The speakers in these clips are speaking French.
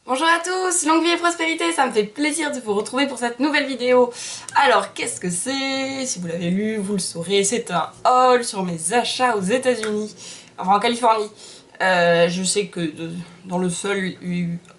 Bonjour à tous, longue vie et prospérité, ça me fait plaisir de vous retrouver pour cette nouvelle vidéo. Alors, qu'est-ce que c'est? Si vous l'avez lu, vous le saurez, c'est un haul sur mes achats aux États-Unis, enfin en Californie. Je sais que dans le seul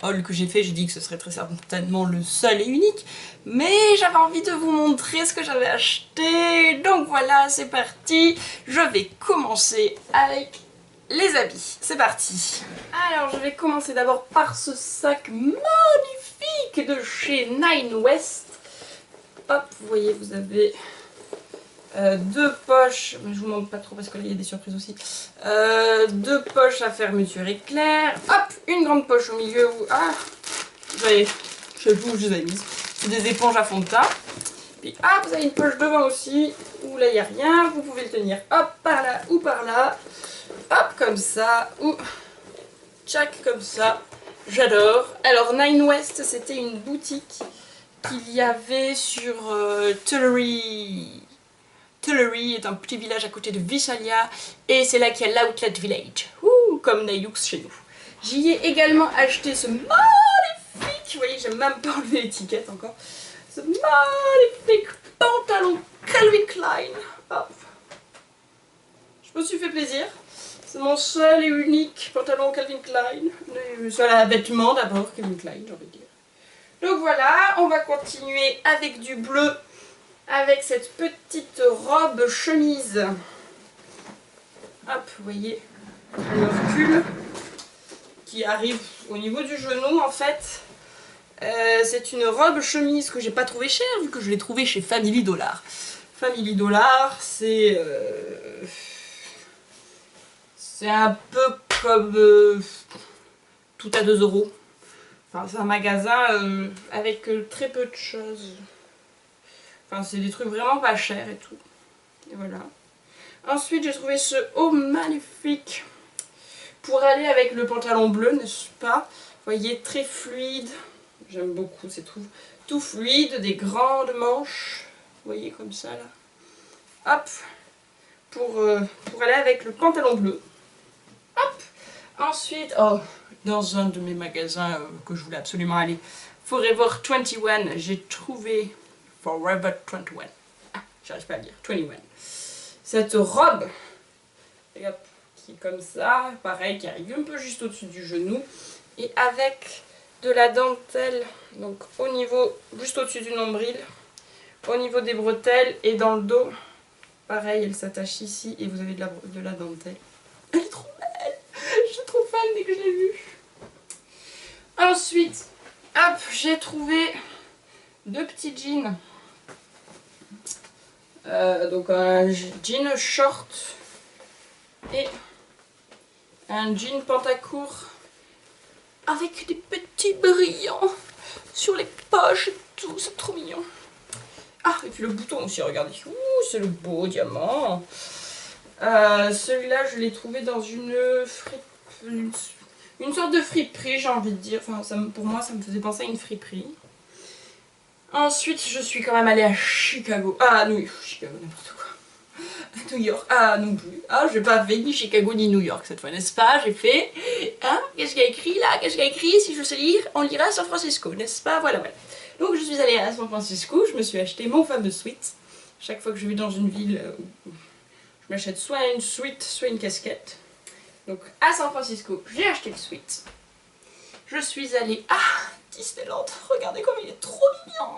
haul que j'ai fait, j'ai dit que ce serait très certainement le seul et unique, mais j'avais envie de vous montrer ce que j'avais acheté, donc voilà, c'est parti. Je vais commencer avec les habits, c'est parti. Alors je vais commencer d'abord par ce sac magnifique de chez Nine West. Hop, vous voyez, vous avez deux poches, mais je vous montre pas trop parce que là il y a des surprises aussi. Deux poches à fermeture éclair. Hop, une grande poche au milieu où... Ah, vous avez, je sais plus où je les ai mises. C'est des éponges à fond de teint. Puis hop, vous avez une poche devant aussi, où là il n'y a rien. Vous pouvez le tenir hop, par là ou par là. Hop, comme ça, ou tchac, comme ça. J'adore. Alors, Nine West, c'était une boutique qu'il y avait sur Tulare. Tulare est un petit village à côté de Visalia, et c'est là qu'il y a l'Outlet Village. Ouh, comme Nailux chez nous. J'y ai également acheté ce magnifique, vous voyez, j'ai même pas enlevé l'étiquette encore, ce magnifique pantalon Calvin Klein. Hop. Je me suis fait plaisir. C'est mon seul et unique pantalon Calvin Klein. Le seul vêtement d'abord Calvin Klein, j'ai envie de dire. Donc voilà, on va continuer avec du bleu, avec cette petite robe chemise. Hop, vous voyez, le recul qui arrive au niveau du genou en fait. C'est une robe chemise que j'ai pas trouvée chère vu que je l'ai trouvée chez Family Dollar. Family Dollar, c'est un peu comme tout à 2 €. Enfin, c'est un magasin avec très peu de choses. Enfin, c'est des trucs vraiment pas chers et tout. Et voilà. Ensuite, j'ai trouvé ce haut magnifique pour aller avec le pantalon bleu, n'est-ce pas? Vous voyez, très fluide. J'aime beaucoup, c'est tout fluide, des grandes manches. Vous voyez, comme ça, là. Hop. Pour aller avec le pantalon bleu. Hop. Ensuite, oh, dans un de mes magasins que je voulais absolument aller, Forever 21, j'ai trouvé Forever 21. Ah, j'arrive pas à le dire, 21. Cette robe, et hop, qui est comme ça, pareil, qui arrive un peu juste au-dessus du genou, et avec de la dentelle, donc au niveau, juste au-dessus du nombril, au niveau des bretelles et dans le dos. Pareil, elle s'attache ici et vous avez de la dentelle. Elle est trop belle! Je suis trop fan dès que je l'ai vue. Ensuite, hop, j'ai trouvé deux petits jeans. Donc un jean short et un jean pantacourt avec des petits brillants sur les poches et tout, c'est trop mignon. Ah, et puis le bouton aussi, regardez. Ouh, c'est le beau diamant. Celui-là, je l'ai trouvé dans une sorte de friperie, j'ai envie de dire. Enfin, pour moi, ça me faisait penser à une friperie. Ensuite, je suis quand même allée à Chicago. Ah, Chicago, n'importe quoi. New York. Ah, non plus. Ah, je n'ai pas fait ni Chicago ni New York cette fois, n'est-ce pas? J'ai fait... Hein? Qu'est-ce qu'il y a écrit là? Qu'est-ce qu'il y a écrit? Si je sais lire, on lira San Francisco, n'est-ce pas? Voilà, voilà. Donc, je suis allée à San Francisco. Je me suis acheté mon fameux suite. Chaque fois que je vais dans une ville, je m'achète soit une suite, soit une casquette. Donc, à San Francisco, j'ai acheté le suite. Je suis allée à Disneyland. Regardez comme il est trop mignon.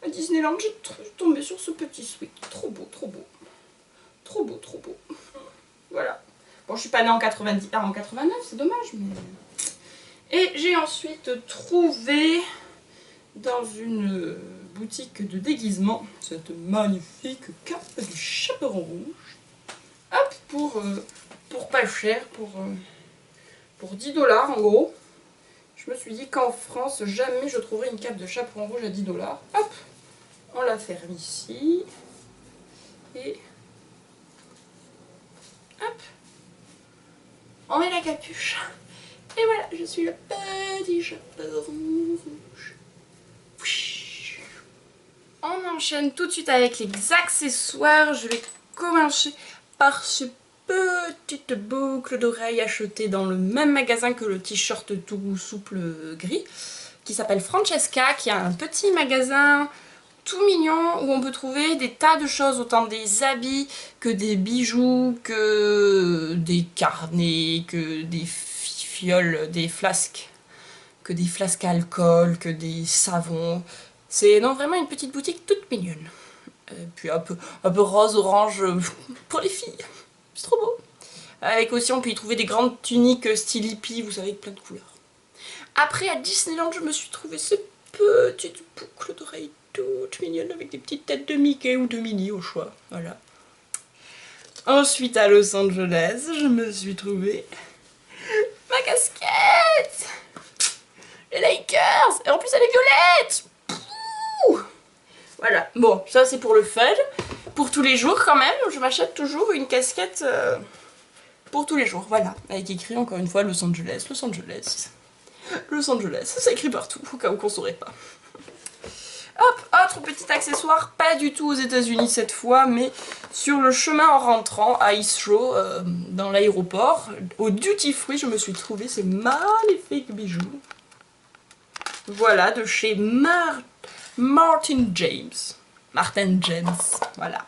À Disneyland, j'ai tombé sur ce petit suite. Trop beau, trop beau. Trop beau, trop beau. Voilà. Bon, je suis pas née en 90, en 89, c'est dommage, mais... Et j'ai ensuite trouvé dans une boutique de déguisement cette magnifique cape du chaperon rouge. Hop, pour pas cher, pour 10 $ en gros. Je me suis dit qu'en France, jamais je trouverais une cape de chaperon rouge à 10 $. Hop, on la ferme ici. Et hop, on met la capuche. Et voilà, je suis le petit chaperon rouge. On enchaîne tout de suite avec les accessoires. Je vais commencer par ce petite boucle d'oreille achetée dans le même magasin que le t-shirt tout souple gris, qui s'appelle Francesca, qui a un petit magasin tout mignon où on peut trouver des tas de choses, autant des habits que des bijoux, que des carnets, que des fioles, des flasques, que des flasques à alcool, que des savons. C'est non, vraiment une petite boutique toute mignonne. Puis un peu rose, orange pour les filles. C'est trop beau. Avec aussi, on peut y trouver des grandes tuniques style hippie, vous savez, avec plein de couleurs. Après, à Disneyland, je me suis trouvé ces petites boucles d'oreilles toutes mignonnes avec des petites têtes de Mickey ou de Minnie au choix. Voilà. Ensuite, à Los Angeles, je me suis trouvé ma casquette. Les Lakers. Et en plus, elle est violette. Pouh. Voilà. Bon, ça c'est pour le fun. Pour tous les jours quand même, je m'achète toujours une casquette pour tous les jours. Voilà. Avec écrit encore une fois Los Angeles, Los Angeles. Los Angeles, c'est écrit partout, au cas où qu'on saurait pas. Hop, autre petit accessoire, pas du tout aux États-Unis cette fois, mais sur le chemin en rentrant à Heathrow, dans l'aéroport, au Duty Free, je me suis trouvé ces magnifiques bijoux. Voilà, de chez Martin James, voilà.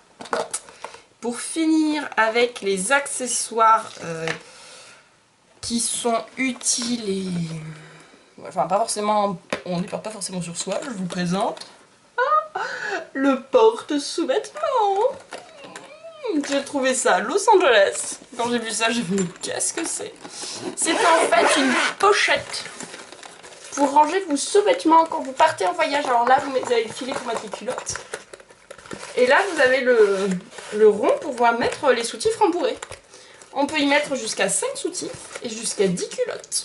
Pour finir avec les accessoires qui sont utiles et... Enfin, pas forcément... On ne les porte pas forcément sur soi, je vous présente. Le porte-sous-vêtements. J'ai trouvé ça à Los Angeles. Quand j'ai vu ça, j'ai vu, mais qu'est-ce que c'est? C'est en fait une pochette pour ranger vos sous-vêtements quand vous partez en voyage. Alors là, vous avez le filet pour mettre les culottes. Et là, vous avez le rond pour pouvoir mettre les soutifs rembourrés. On peut y mettre jusqu'à 5 soutifs et jusqu'à 10 culottes.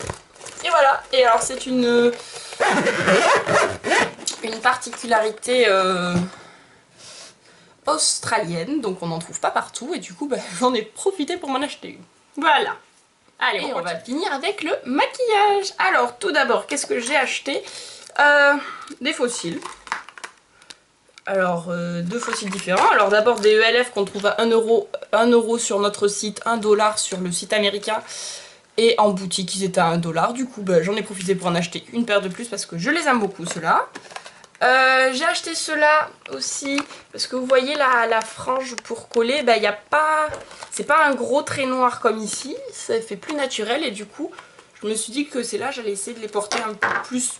Et voilà. Et alors, c'est une particularité australienne, donc on n'en trouve pas partout. Et du coup, bah, j'en ai profité pour m'en acheter une. Voilà. Allez, on va finir avec le maquillage. Alors, tout d'abord, qu'est-ce que j'ai acheté? Des fossiles. Alors, deux fossiles différents. Alors d'abord des ELF qu'on trouve à 1 euro sur notre site, 1 dollar sur le site américain. Et en boutique, ils étaient à 1 dollar. Du coup, bah, j'en ai profité pour en acheter une paire de plus parce que je les aime beaucoup, ceux-là. J'ai acheté ceux-là aussi parce que vous voyez la frange pour coller, bah, y a pas... c'est pas un gros trait noir comme ici. Ça fait plus naturel et du coup, je me suis dit que c'est là, j'allais essayer de les porter un peu plus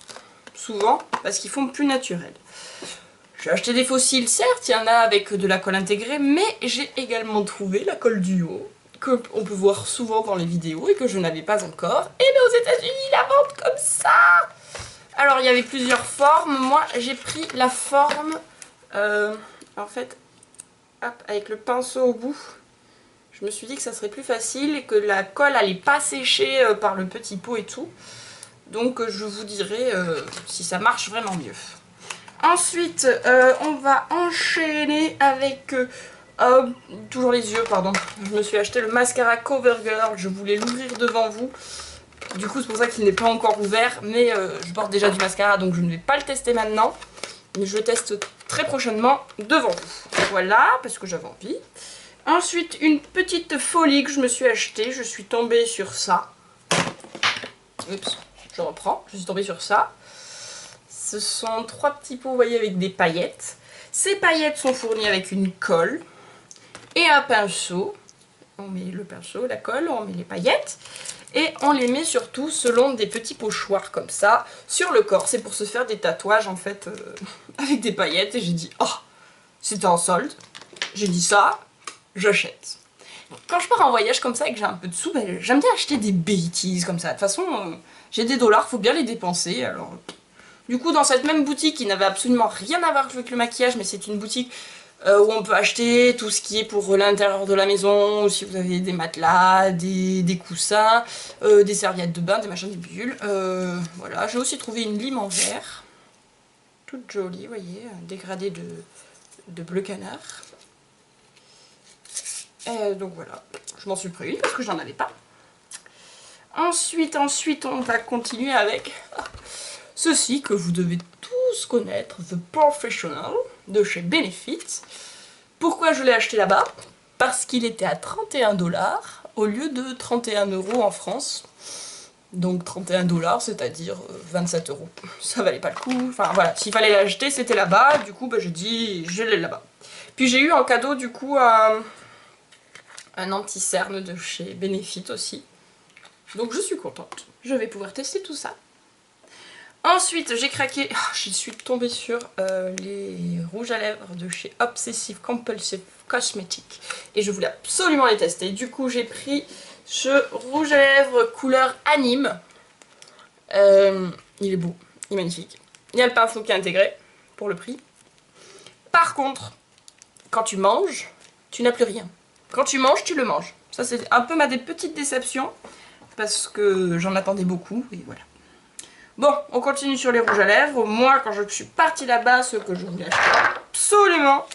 souvent parce qu'ils font plus naturel. J'ai acheté des fossiles, certes, il y en a avec de la colle intégrée, mais j'ai également trouvé la colle duo, qu'on peut voir souvent dans les vidéos et que je n'avais pas encore. Et bien aux États-Unis, ils la vendent comme ça. Alors, il y avait plusieurs formes. Moi, j'ai pris la forme, en fait, hop, avec le pinceau au bout. Je me suis dit que ça serait plus facile et que la colle n'allait pas sécher par le petit pot et tout. Donc, je vous dirai si ça marche vraiment mieux. Ensuite, on va enchaîner avec, toujours les yeux, pardon. Je me suis acheté le mascara CoverGirl, je voulais l'ouvrir devant vous. Du coup, c'est pour ça qu'il n'est pas encore ouvert, mais je porte déjà du mascara, donc je ne vais pas le tester maintenant. Mais je le teste très prochainement devant vous. Voilà, parce que j'avais envie. Ensuite, une petite folie que je me suis achetée, je suis tombée sur ça. Oups, je reprends, je suis tombée sur ça. Ce sont 3 petits pots, vous voyez, avec des paillettes. Ces paillettes sont fournies avec une colle et un pinceau. On met le pinceau, la colle, on met les paillettes. Et on les met surtout selon des petits pochoirs comme ça sur le corps. C'est pour se faire des tatouages en fait avec des paillettes. Et j'ai dit, oh, c'était en solde. J'ai dit ça, j'achète. Quand je pars en voyage comme ça et que j'ai un peu de sous, ben, j'aime bien acheter des bêtises comme ça. De toute façon, j'ai des dollars, faut bien les dépenser. Alors... Du coup, dans cette même boutique, qui n'avait absolument rien à voir avec le maquillage, mais c'est une boutique où on peut acheter tout ce qui est pour l'intérieur de la maison, ou si vous avez des matelas, des coussins, des serviettes de bain, des machins, des bulles. Voilà, j'ai aussi trouvé une lime en verre, toute jolie, vous voyez, dégradée de bleu canard. Donc voilà, je m'en suis pris une parce que j'en avais pas. Ensuite, on va continuer avec... ceci que vous devez tous connaître, The Professional, de chez Benefit. Pourquoi je l'ai acheté là-bas? parce qu'il était à 31 $ au lieu de 31 € en France. Donc 31 $, c'est-à-dire 27 €. Ça valait pas le coup. Enfin voilà, s'il fallait l'acheter, c'était là-bas. Du coup, bah, j'ai dit, je l'ai là-bas. Puis j'ai eu en cadeau, du coup, un anti-cerne de chez Benefit aussi. Donc je suis contente. Je vais pouvoir tester tout ça. Ensuite, j'ai craqué. Je suis tombée sur les rouges à lèvres de chez Obsessive Compulsive Cosmetics. Et je voulais absolument les tester. Du coup, j'ai pris ce rouge à lèvres couleur anime. Il est beau, il est magnifique. Il y a le pinceau qui est intégré pour le prix. Par contre, quand tu manges, tu n'as plus rien. Quand tu manges, tu le manges. Ça, c'est un peu ma petite déception parce que j'en attendais beaucoup et voilà. Bon, on continue sur les rouges à lèvres. Moi, quand je suis partie là-bas, ce que je voulais acheter absolument,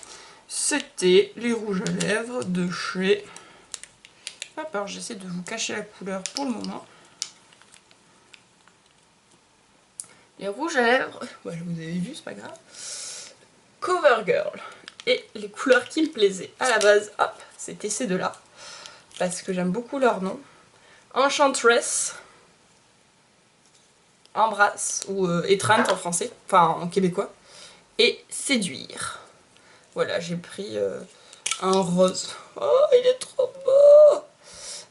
c'était les rouges à lèvres de chez... Hop, alors j'essaie de vous cacher la couleur pour le moment. Les rouges à lèvres, ouais, vous avez vu, c'est pas grave. CoverGirl. Et les couleurs qui me plaisaient à la base, hop, c'était ces deux-là. Parce que j'aime beaucoup leur nom. Enchantress. Embrasse, ou étreinte en français, enfin en québécois. Et séduire. Voilà, j'ai pris un rose. Oh, il est trop beau!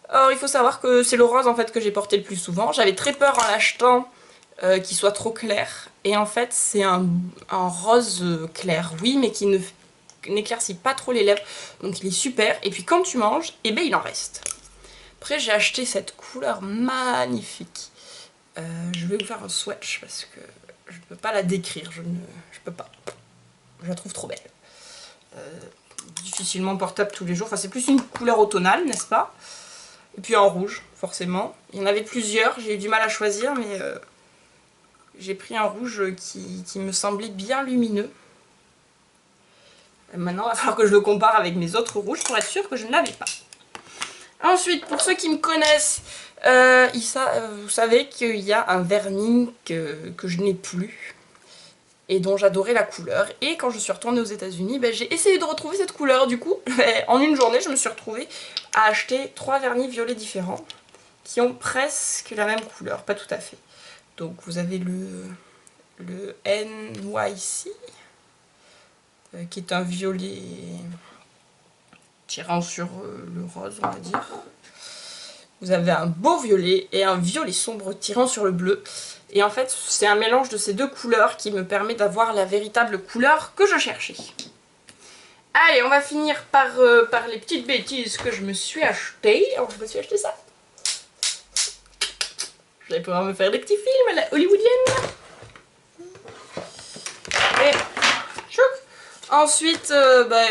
Alors, il faut savoir que c'est le rose en fait que j'ai porté le plus souvent. J'avais très peur en l'achetant qu'il soit trop clair. Et en fait, c'est un rose clair, oui, mais qui n'éclaircit pas trop les lèvres. Donc, il est super. Et puis, quand tu manges, eh ben, il en reste. Après, j'ai acheté cette couleur magnifique. Je vais vous faire un swatch parce que je ne peux pas la décrire. Je peux pas. Je la trouve trop belle. Difficilement portable tous les jours. Enfin, c'est plus une couleur automnale, n'est-ce pas? Et puis en rouge, forcément. Il y en avait plusieurs, j'ai eu du mal à choisir, mais j'ai pris un rouge qui me semblait bien lumineux. Et maintenant, il va falloir que je le compare avec mes autres rouges pour être sûr que je ne l'avais pas. Ensuite, pour ceux qui me connaissent, vous savez qu'il y a un vernis que je n'ai plus. Et dont j'adorais la couleur. Et quand je suis retournée aux États-Unis, ben, j'ai essayé de retrouver cette couleur. Du coup, en une journée, je me suis retrouvée à acheter 3 vernis violets différents qui ont presque la même couleur, pas tout à fait. Donc vous avez le NYC, qui est un violet tirant sur le rose, on va dire. Vous avez un beau violet et un violet sombre tirant sur le bleu. Et en fait, c'est un mélange de ces deux couleurs qui me permet d'avoir la véritable couleur que je cherchais. Allez, on va finir par les petites bêtises que je me suis achetées. Alors, je me suis acheté ça. Je vais pouvoir me faire des petits films à la hollywoodienne. Et choup. Ensuite,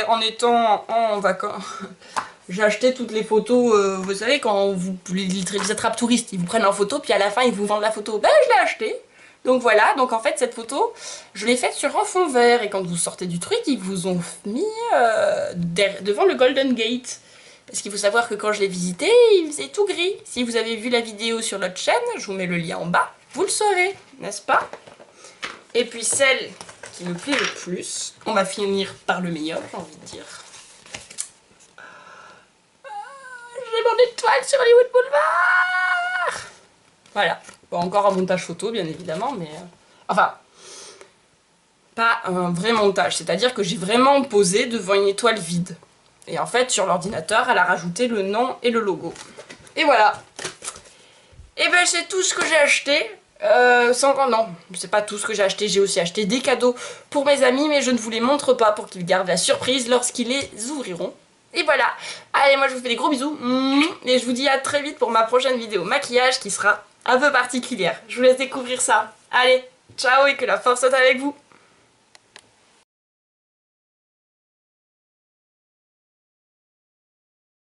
en étant en vacances... J'ai acheté toutes les photos, vous savez, quand les attrapes touristes, ils vous prennent en photo, puis à la fin, ils vous vendent la photo. Ben, je l'ai acheté. Donc voilà, donc en fait, cette photo, je l'ai faite sur un fond vert. Et quand vous sortez du truc, ils vous ont mis devant le Golden Gate. Parce qu'il faut savoir que quand je l'ai visité, il faisait tout gris. Si vous avez vu la vidéo sur notre chaîne, je vous mets le lien en bas, vous le saurez, n'est-ce pas? Et puis celle qui me plaît le plus, on va finir par le meilleur, j'ai envie de dire. J'ai mon étoile sur Hollywood Boulevard. Voilà. Bon, encore un montage photo, bien évidemment, mais... enfin, pas un vrai montage. C'est-à-dire que j'ai vraiment posé devant une étoile vide. Et en fait, sur l'ordinateur, elle a rajouté le nom et le logo. Et voilà. Et ben, c'est tout ce que j'ai acheté. Non, c'est pas tout ce que j'ai acheté. J'ai aussi acheté des cadeaux pour mes amis, mais je ne vous les montre pas pour qu'ils gardent la surprise lorsqu'ils les ouvriront. Et voilà, allez, moi je vous fais des gros bisous, et je vous dis à très vite pour ma prochaine vidéo maquillage qui sera un peu particulière. Je vous laisse découvrir ça. Allez, ciao et que la force soit avec vous.